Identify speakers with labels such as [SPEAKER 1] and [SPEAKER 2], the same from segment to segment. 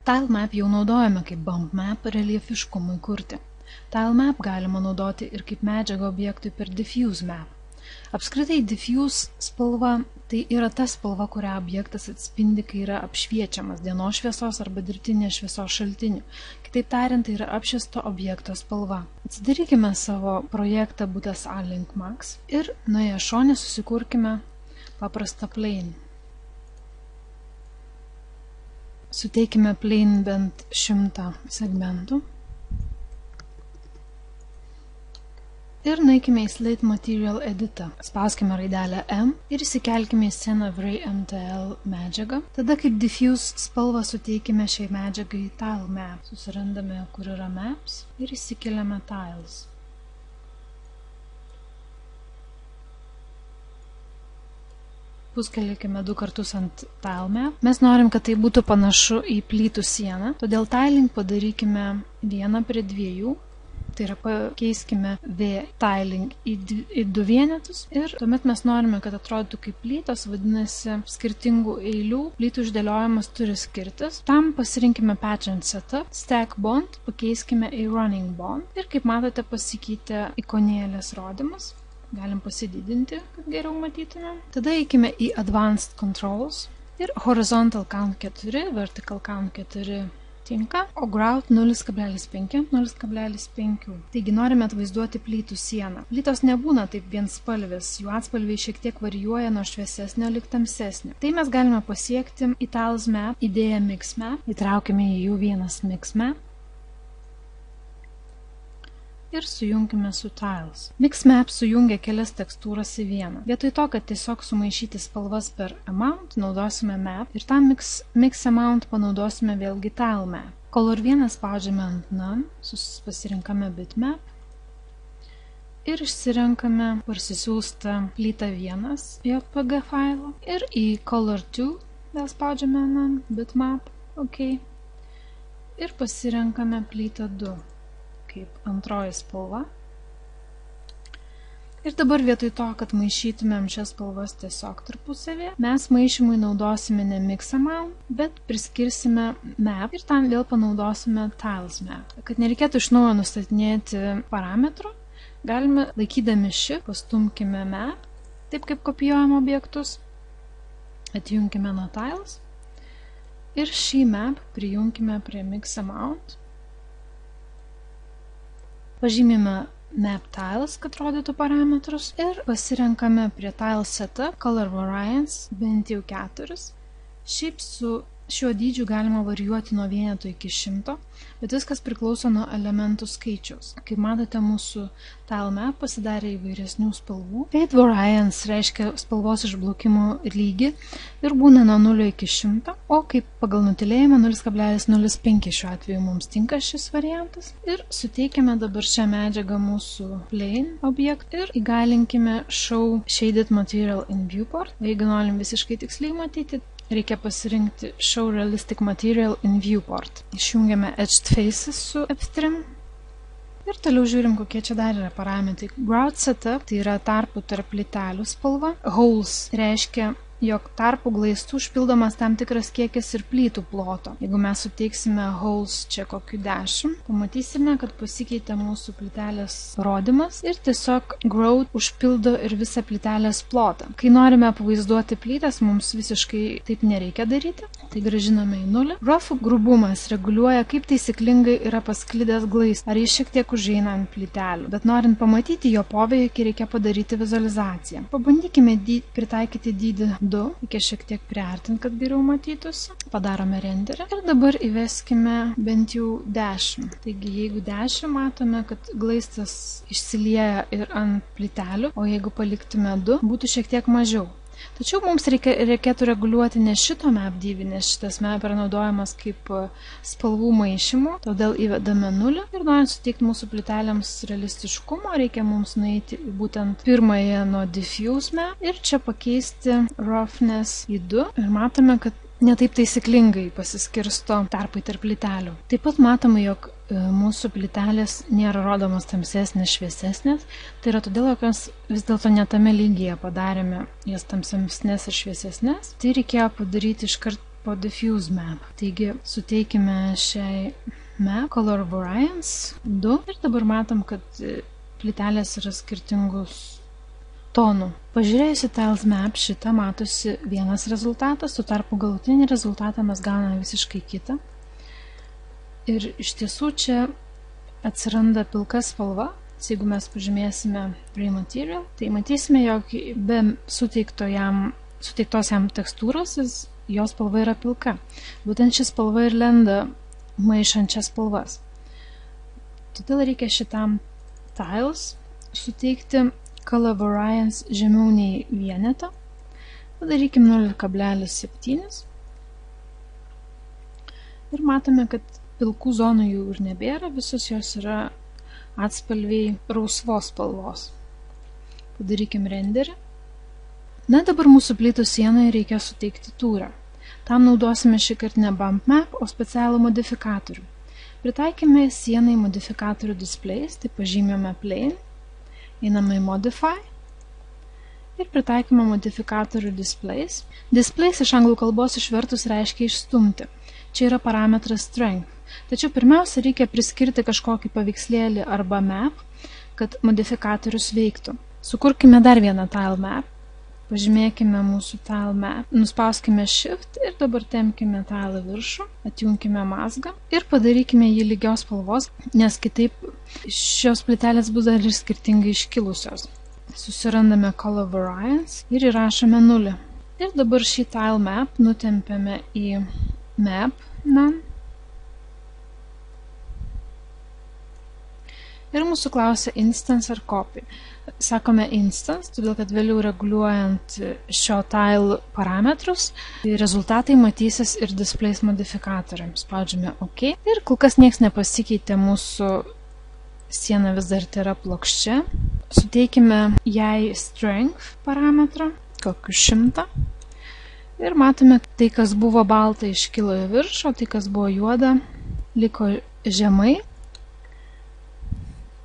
[SPEAKER 1] Tile map jau naudojame kaip bump map reliefiškumui kurti. Tile map galima naudoti ir kaip medžiagą objektui per diffuse map. Apskritai diffuse spalva tai yra ta spalva, kurią objektas atspindi, kai yra apšviečiamas dienos šviesos arba dirbtinės šviesos šaltinių. Kitaip tariant, tai yra apšviesto objekto spalva. Atsidarykime savo projektą būtas A-Link Max ir nuėję šone susikurkime paprastą plane. Suteikime plane bent 100 segmentų. Ir nueikime į Slate Material Editą. Spauskime raidelę M ir įsikelkime į sceną Vray MTL medžiagą. Tada kaip diffuse spalvą suteikime šiai medžiagai Tile Map. Susirandame, kur yra Maps ir įsikeliame Tiles. Puskelikime 2 kartus ant Tile Map. Mes norim, kad tai būtų panašu į plytų sieną, todėl tiling padarykime 1:2. Tai yra pakeiskime V tiling į 2 vienetus ir tuomet mes norime, kad atrodytų kaip plytos, vadinasi skirtingų eilių plytų išdėliojimas turi skirtis. Tam pasirinkime Pattern Setup, Stack Bond, pakeiskime į Running Bond ir kaip matote pasikeitė ikonėlės rodymas. Galim pasididinti, kad geriau matytume. Tada eikime į Advanced Controls ir Horizontal Count 4, Vertical Count 4 tinka, o Grout 0,5, 0,5. Taigi norime atvaizduoti plytų sieną. Plytos nebūna taip vienspalvės, jų atspalviai šiek tiek varijuoja nuo šviesesnio lik tamsesnio. Tai mes galime pasiekti į Tiles Map, įdėję Mix Map, įtraukime į jų vienas Mix Map ir sujungime su Tiles. Mix Map sujungia kelias tekstūras į vieną. Vietoj to, kad tiesiog sumaišyti spalvas per Amount, naudosime Map ir tam Mix Amount panaudosime vėlgi Tile Map. Color 1 spaudžiame ant None, pasirinkame Bitmap ir išsirenkame parsisiųstą plytą 1 JPG failą ir į Color 2 vėl spaudžiame None, Bitmap, OK ir pasirenkame plytą 2. Kaip antroji spalva. Ir dabar vietoj to, kad maišytumėm šias spalvas tiesiog tarpusavėje, mes maišymui naudosime ne Mix Amount, bet priskirsime Map ir tam vėl panaudosime Tiles Map. Kad nereikėtų iš naujo nustatinėti parametrų, galime laikydami šį pastumkime Map, taip kaip kopijuojam objektus, atjunkime nuo Tiles ir šį Map prijungime prie Mix Amount. Pažymime Map Tiles, kad rodytų parametrus ir pasirenkame prie Tile Setup Color Variance bent jau 4. Šiaip su šiuo dydžiu galima varijuoti nuo 1 iki 100, bet viskas priklauso nuo elementų skaičiaus. Kaip matote, mūsų Tile Map pasidarė įvairesnių spalvų. Fade Variance reiškia spalvos išblukimo lygį ir būna nuo 0 iki 100, o kaip pagal nutylėjimą 0,05 šiuo atveju mums tinka šis variantas. Ir suteikiame dabar šią medžiagą mūsų plane objektui ir įgalinkime Show Shaded Material in Viewport. Jeigu norim visiškai tiksliai matyti, reikia pasirinkti Show Realistic Material in Viewport. Išjungiame Edged Faces su F3 ir toliau žiūrim, kokie čia dar yra parametrai. Grout Setup tai yra tarpų tarp plytelių spalva. Holes reiškia, jog tarpų glaistų užpildomas tam tikras kiekis ir plytų ploto. Jeigu mes suteiksime holes čia kokiu 10, pamatysime, kad pasikeitė mūsų plytelės rodymas ir tiesiog grout užpildo ir visą plytelės plotą. Kai norime pavaizduoti plytas, mums visiškai taip nereikia daryti. Tai grąžiname į 0. Rough grubumas reguliuoja, kaip taisyklingai yra pasklidęs glaistas, ar jis šiek tiek užeina ant plytelių. Bet norint pamatyti jo poveikį, reikia padaryti vizualizaciją. Pabandykime pritaikyti dydį 2, reikia šiek tiek priartinti, kad geriau matytųsi. Padarome renderį ir dabar įveskime bent jau 10. Taigi, jeigu 10, matome, kad glaistas išsilieja ir ant plytelių, o jeigu paliktume 2, būtų šiek tiek mažiau. Tačiau mums reikėtų reguliuoti ne šito map dydį, nes šitas map yra naudojamas kaip spalvų maišymo, todėl įvedame 0 ir norint suteikti mūsų plytelėms realistiškumo, reikia mums nueiti būtent pirmąją nuo diffuse map ir čia pakeisti roughness į 2 ir matome, kad netaip taisyklingai pasiskirsto tarpai tarp plytelių. Taip pat matome, jog mūsų plytelės nėra rodomos tamsesnės, šviesesnės. Tai yra todėl, jog mes vis dėlto netame lygyje padarėme jas tamsesnės ir šviesesnės. Tai reikėjo padaryti iškart po diffuse map. Taigi suteikime šiai map color variance 2 ir dabar matom, kad plytelės yra skirtingus tonų. Pažiūrėjus į tiles map šitą matosi vienas rezultatas, tuo tarpu galutinį rezultatą mes gauname visiškai kitą. Ir iš tiesų čia atsiranda pilka spalva. Jeigu mes pažymėsime Gray Material, tai matysime, jog be suteiktos jam tekstūros, jos spalva yra pilka. Būtent ši spalva ir lenda maišančias spalvas. Todėl reikia šitam tiles suteikti color variance žemiau nei vienetą. Padarykim 0,7. Ir matome, kad pilkų zonų jau ir nebėra, visos jos yra atspalviai rausvos spalvos. Padarykim renderį. Na, dabar mūsų plytų sienai reikia suteikti tūrą. Tam naudosime šį kartą ne bump map, o specialų modifikatorių. Pritaikime sienai modifikatorių displays, tai pažymėjome plane, einame į modify ir pritaikome modifikatorių displays. Displays iš anglų kalbos išvertus reiškia išstumti. Čia yra parametras strength. Tačiau pirmiausia reikia priskirti kažkokį paveikslėlį arba map, kad modifikatorius veiktų. Sukurkime dar vieną tile map. Pažymėkime mūsų tile map, nuspauskime shift ir dabar tempkime tile viršų, atjunkime mazgą ir padarykime jį lygios spalvos, nes kitaip šios plytelės bus dar ir skirtingai iškilusios. Susirandame color variance ir įrašome 0. Ir dabar šį tile map nutempiame į map none. Ir mūsų klausia instance ar copy. Sakome instance, todėl kad vėliau reguliuojant šio tile parametrus, rezultatai matysis ir displays modifikatoriams. Spaudžiame OK. Ir kol kas nieks nepasikeitė, mūsų siena vis dar tai yra plokščia. Suteikime jai strength parametrą, kokiu 100. Ir matome, tai kas buvo balta iškilo į viršų, o tai kas buvo juoda liko žemai.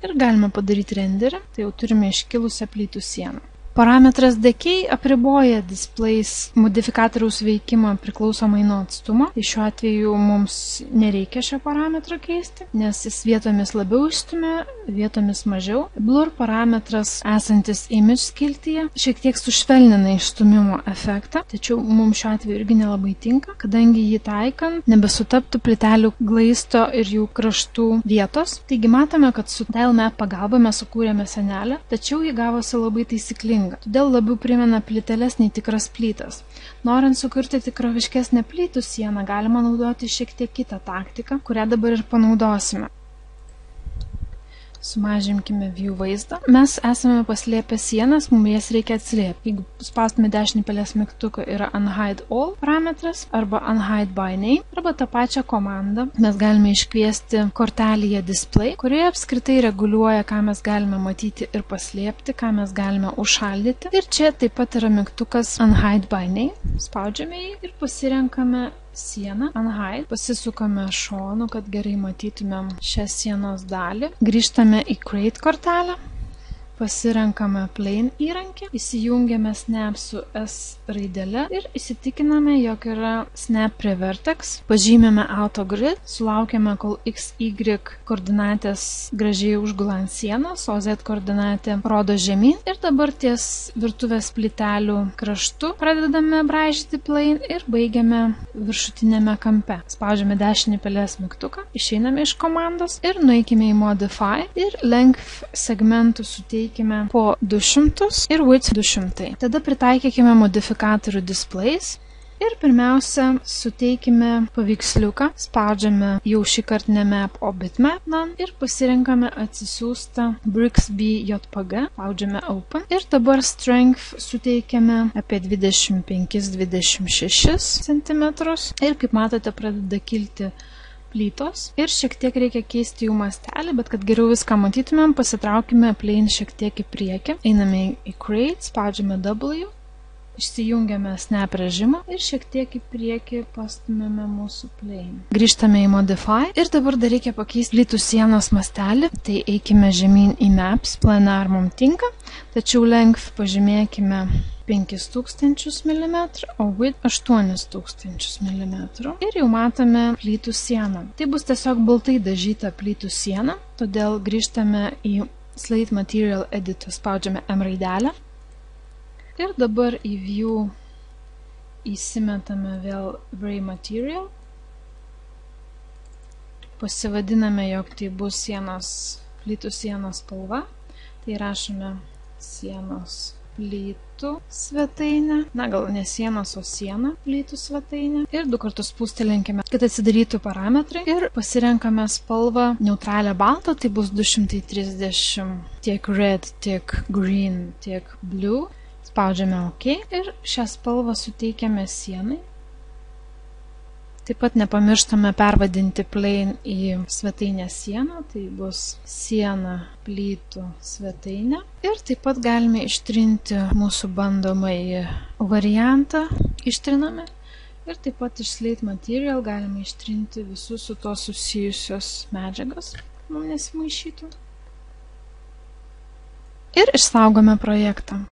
[SPEAKER 1] Ir galime padaryti renderį, tai jau turime iškilusią plytų sieną. Parametras decay apriboja displays modifikatoriaus veikimą priklausomai nuo atstumo. Tai šiuo atveju mums nereikia šio parametro keisti, nes jis vietomis labiau išstumia, vietomis mažiau. Blur parametras esantis image skiltyje šiek tiek sušvelnina išstumimo efektą, tačiau mums šiuo atveju irgi nelabai tinka, kadangi jį taikant nebesutaptų plytelių glaisto ir jų kraštų vietos. Taigi matome, kad su tile map pagalba mes sukūrėme sienelę, tačiau ji gavosi labai taisyklinga. Todėl labiau primena plyteles nei tikras plytas. Norint sukurti tikroviškesnę plytų sieną, galima naudoti šiek tiek kitą taktiką, kurią dabar ir panaudosime. Sumažimkime view vaizdą. Mes esame paslėpę sienas, mums jas reikia atslėpti. Jeigu spaustume dešinį pelės mygtuką, yra unhide all parametras arba unhide by name, arba tą pačią komandą mes galime iškviesti kortelėje display, kurioje apskritai reguliuoja, ką mes galime matyti ir paslėpti, ką mes galime užšaldyti. Ir čia taip pat yra mygtukas unhide by name. Spaudžiame jį ir pasirenkame sieną, unhide, pasisukame šonu, kad gerai matytumėm šią sienos dalį. Grįžtame į create kortelę, pasirenkame plane įrankį, įsijungiame snap su S raidele ir įsitikiname, jog yra snap prie vertex, pažymime auto grid, sulaukiame, kol XY koordinatės gražiai užgula ant sienos, o Z koordinatė rodo žemyn ir dabar ties virtuvės plytelių kraštu pradedame braižyti plane ir baigiame viršutinėme kampe. Spaudžiame dešinį pelės mygtuką, išeiname iš komandos ir nueikime į modify ir length segmentų suteikime po 200 ir width 200. Tada pritaikykime modifikatorių displays ir pirmiausia suteikime paveiksliuką, spaudžiame jau šį kartą ne map, o bitmap ir pasirenkame atsisiųstą Brixby JPG, spaudžiame open ir dabar strength suteikiame apie 25-26 cm ir kaip matote pradeda kilti plytos ir šiek tiek reikia keisti jų mastelį, bet kad geriau viską matytumėm, pasitraukime plane šiek tiek į priekį, einame į create, spaudžiame W, išsijungiame snap režimą ir šiek tiek į priekį pastumėme mūsų plane. Grįžtame į modify ir dabar dar reikia pakeisti plytų sienos mastelį, tai eikime žemyn į maps, planar mums tinka, tačiau length pažymėkime 5000 mm, o width 8000 mm. Ir jau matome plytų sieną. Tai bus tiesiog baltai dažyta plytų siena, todėl grįžtame į Slate Material Editor, spaudžiame M raidelę. Ir dabar į View įsimetame vėl Gray Material. Pasivadiname, jog tai bus plytų sienos spalva. Tai rašome sienos plytų svetainė. Na, gal ne sienos, o siena plytų svetainė. Ir 2 kartus spustelinkime, kad atsidarytų parametrai. Ir pasirenkame spalvą neutralią baltą. Tai bus 230 tiek red, tiek green, tiek blue. Spaudžiame OK. Ir šią spalvą suteikiame sienai. Taip pat nepamirštame pervadinti plane į svetainę sieną, tai bus siena plytų svetainė. Ir taip pat galime ištrinti mūsų bandomąjį variantą, ištriname. Ir taip pat iš Slate Material galime ištrinti visus su to susijusios medžiagas, mums nesimaišytų. Ir išsaugome projektą.